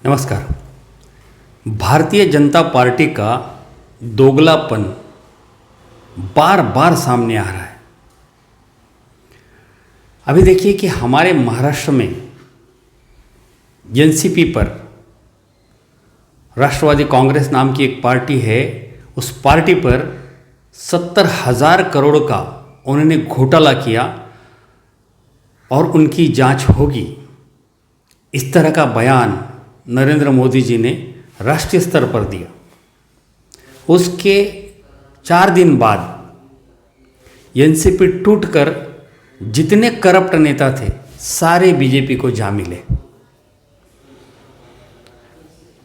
नमस्कार। भारतीय जनता पार्टी का दोगलापन बार बार सामने आ रहा है। अभी देखिए कि हमारे महाराष्ट्र में एनसीपी पर राष्ट्रवादी कांग्रेस नाम की एक पार्टी है, उस पार्टी पर 70,000 करोड़ का उन्होंने घोटाला किया और उनकी जांच होगी। इस तरह का बयान नरेंद्र मोदी जी ने राष्ट्रीय स्तर पर दिया। उसके 4 दिन बाद एनसीपी टूटकर जितने करप्ट नेता थे सारे बीजेपी को जा मिले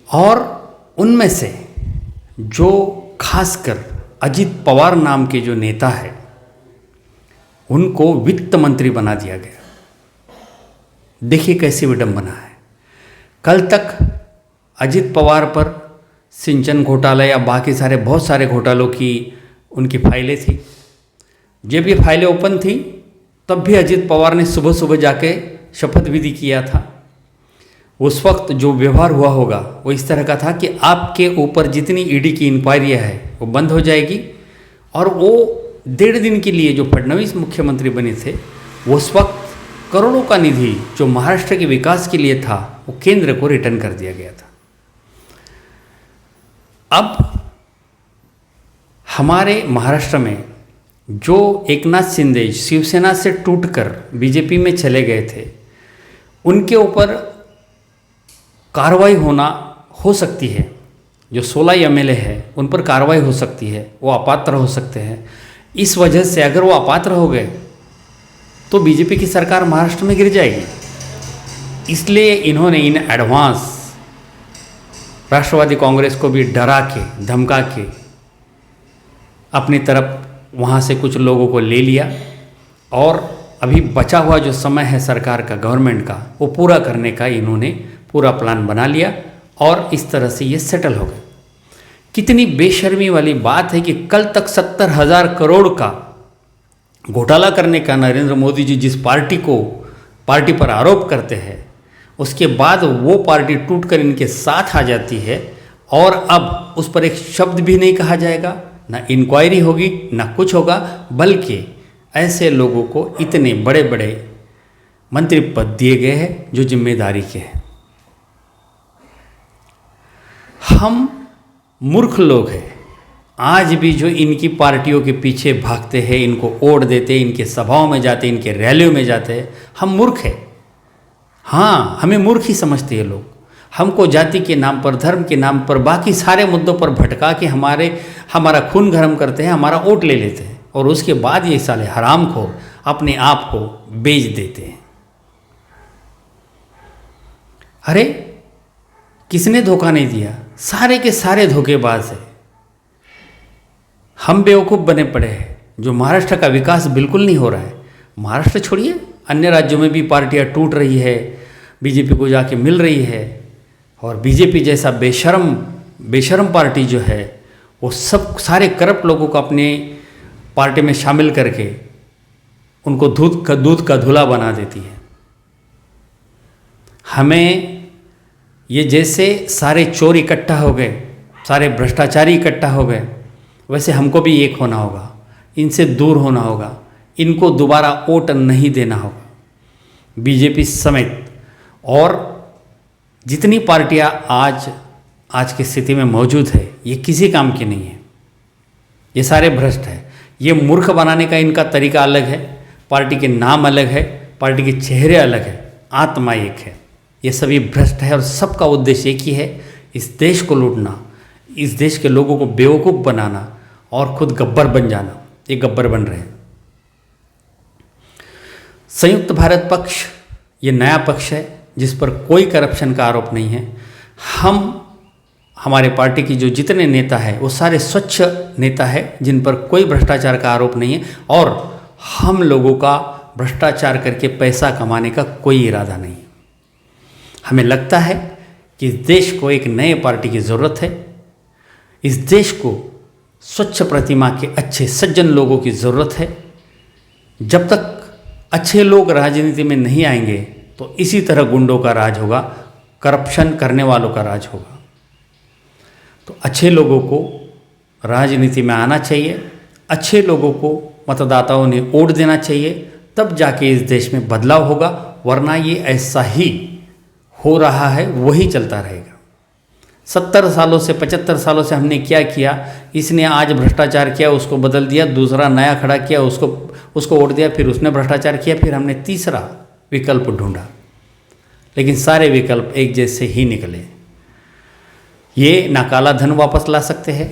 और उनमें से जो खासकर अजित पवार नाम के जो नेता है उनको वित्त मंत्री बना दिया गया। देखिए कैसी विडंबना है। कल तक अजित पवार पर सिंचन घोटाला या बाकी सारे बहुत सारे घोटालों की उनकी फाइलें थी। जब ये फाइलें ओपन थी तब भी अजित पवार ने सुबह सुबह जाके शपथ विधि किया था। उस वक्त जो व्यवहार हुआ होगा वो इस तरह का था कि आपके ऊपर जितनी ईडी की इंक्वायरी है वो बंद हो जाएगी और वो 1.5 दिन के लिए जो फडणवीस मुख्यमंत्री बने थे उस वक्त करोड़ों का निधि जो महाराष्ट्र के विकास के लिए था वो केंद्र को रिटर्न कर दिया गया था। अब हमारे महाराष्ट्र में जो एकनाथ शिंदे शिवसेना से टूटकर बीजेपी में चले गए थे उनके ऊपर कार्रवाई होना हो सकती है। जो 16 एमएलए है उन पर कार्रवाई हो सकती है, वो अपात्र हो सकते हैं। इस वजह से अगर वो अपात्र हो गए तो बीजेपी की सरकार महाराष्ट्र में गिर जाएगी। इसलिए इन्होंने इन एडवांस राष्ट्रवादी कांग्रेस को भी डरा के धमका के अपनी तरफ वहाँ से कुछ लोगों को ले लिया और अभी बचा हुआ जो समय है सरकार का, गवर्नमेंट का, वो पूरा करने का इन्होंने पूरा प्लान बना लिया और इस तरह से ये सेटल हो गए। कितनी बेशर्मी वाली बात है कि कल तक 70,000 करोड़ का घोटाला करने का नरेंद्र मोदी जी जिस पार्टी पर आरोप करते हैं उसके बाद वो पार्टी टूटकर इनके साथ आ जाती है और अब उस पर एक शब्द भी नहीं कहा जाएगा, ना इंक्वायरी होगी, ना कुछ होगा, बल्कि ऐसे लोगों को इतने बड़े बड़े मंत्री पद दिए गए हैं जो जिम्मेदारी के हैं। हम मूर्ख लोग हैं आज भी जो इनकी पार्टियों के पीछे भागते हैं, इनको वोट देते हैं, इनके सभाओं में जाते हैं, इनके रैलियों में जाते हैं। हम मूर्ख हैं। हाँ, हमें मूर्ख ही समझते हैं लोग। हमको जाति के नाम पर, धर्म के नाम पर, बाकी सारे मुद्दों पर भटका के हमारा खून गर्म करते हैं, हमारा वोट ले लेते हैं और उसके बाद ये साले हरामखोर अपने आप को बेच देते हैं। अरे किसने धोखा नहीं दिया? सारे के सारे धोखेबाज हैं। हम बेवकूफ़ बने पड़े हैं। जो महाराष्ट्र का विकास बिल्कुल नहीं हो रहा है। महाराष्ट्र छोड़िए, अन्य राज्यों में भी पार्टियां टूट रही है, बीजेपी को जाके मिल रही है और बीजेपी जैसा बेशर्म पार्टी जो है वो सब सारे करप्ट लोगों को अपने पार्टी में शामिल करके उनको दूध का धुला बना देती है। हमें ये जैसे सारे चोर इकट्ठा हो गए, सारे भ्रष्टाचारी इकट्ठा हो गए, वैसे हमको भी एक होना होगा, इनसे दूर होना होगा, इनको दोबारा वोट नहीं देना होगा। बीजेपी समेत और जितनी पार्टियां आज की स्थिति में मौजूद है ये किसी काम की नहीं है। ये सारे भ्रष्ट हैं। ये मूर्ख बनाने का इनका तरीका अलग है, पार्टी के नाम अलग है, पार्टी के चेहरे अलग है, आत्मा एक है। ये सभी भ्रष्ट है और सबका उद्देश्य एक ही है, इस देश को लूटना, इस देश के लोगों को बेवकूफ़ बनाना और खुद गब्बर बन जाना। ये गब्बर बन रहे हैं। संयुक्त भारत पक्ष ये नया पक्ष है जिस पर कोई करप्शन का आरोप नहीं है। हमारे पार्टी की जो जितने नेता हैं वो सारे स्वच्छ नेता हैं जिन पर कोई भ्रष्टाचार का आरोप नहीं है और हम लोगों का भ्रष्टाचार करके पैसा कमाने का कोई इरादा नहीं है। हमें लगता है कि इस देश को एक नए पार्टी की ज़रूरत है। इस देश को स्वच्छ प्रतिमा के अच्छे सज्जन लोगों की ज़रूरत है। जब तक अच्छे लोग राजनीति में नहीं आएंगे तो इसी तरह गुंडों का राज होगा करप्शन करने वालों का राज होगा। तो अच्छे लोगों को राजनीति में आना चाहिए, अच्छे लोगों को मतदाताओं ने वोट देना चाहिए, तब जाके इस देश में बदलाव होगा, वरना ये ऐसा ही हो रहा है, वही चलता रहेगा। 70 सालों से 75 सालों से हमने क्या किया, इसने आज भ्रष्टाचार किया, उसको बदल दिया, दूसरा नया खड़ा किया, उसको वोट दिया, फिर उसने भ्रष्टाचार किया, फिर हमने तीसरा विकल्प ढूंढा, लेकिन सारे विकल्प एक जैसे ही निकले। ये ना काला धन वापस ला सकते हैं,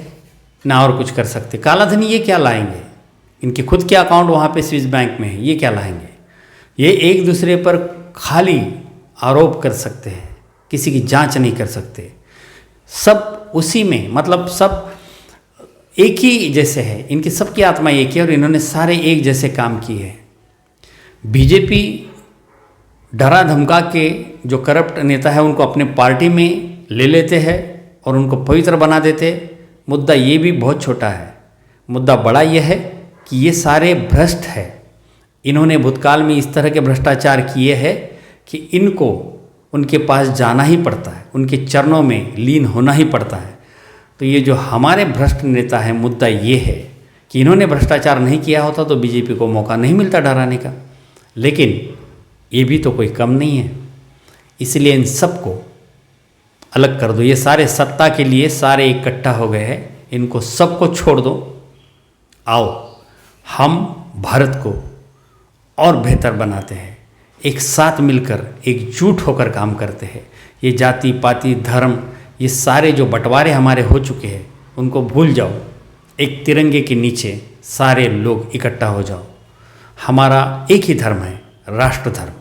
ना और कुछ कर सकते। काला धन ये क्या लाएंगे, इनके खुद के अकाउंट वहाँ पे स्विस बैंक में है, ये क्या लाएंगे। ये एक दूसरे पर खाली आरोप कर सकते हैं, किसी की जांच नहीं कर सकते। सब उसी में, मतलब सब एक ही जैसे है, इनकी सबकी आत्मा एक है और इन्होंने सारे एक जैसे काम किए हैं। बीजेपी डरा धमका के जो करप्ट नेता है उनको अपने पार्टी में ले लेते हैं और उनको पवित्र बना देते। मुद्दा ये भी बहुत छोटा है, मुद्दा बड़ा ये है कि ये सारे भ्रष्ट है। इन्होंने भूतकाल में इस तरह के भ्रष्टाचार किए हैं कि इनको उनके पास जाना ही पड़ता है, उनके चरणों में लीन होना ही पड़ता है। तो ये जो हमारे भ्रष्ट नेता हैं, मुद्दा ये है कि इन्होंने भ्रष्टाचार नहीं किया होता तो बीजेपी को मौका नहीं मिलता डराने का, लेकिन ये भी तो कोई कम नहीं है। इसलिए इन सबको अलग कर दो। ये सारे सत्ता के लिए सारे इकट्ठा हो गए हैं, इनको सबको छोड़ दो। आओ हम भारत को और बेहतर बनाते हैं, एक साथ मिलकर एकजुट होकर काम करते हैं। ये जाति पाति धर्म, ये सारे जो बंटवारे हमारे हो चुके हैं उनको भूल जाओ। एक तिरंगे के नीचे सारे लोग इकट्ठा हो जाओ। हमारा एक ही धर्म है, राष्ट्र धर्म।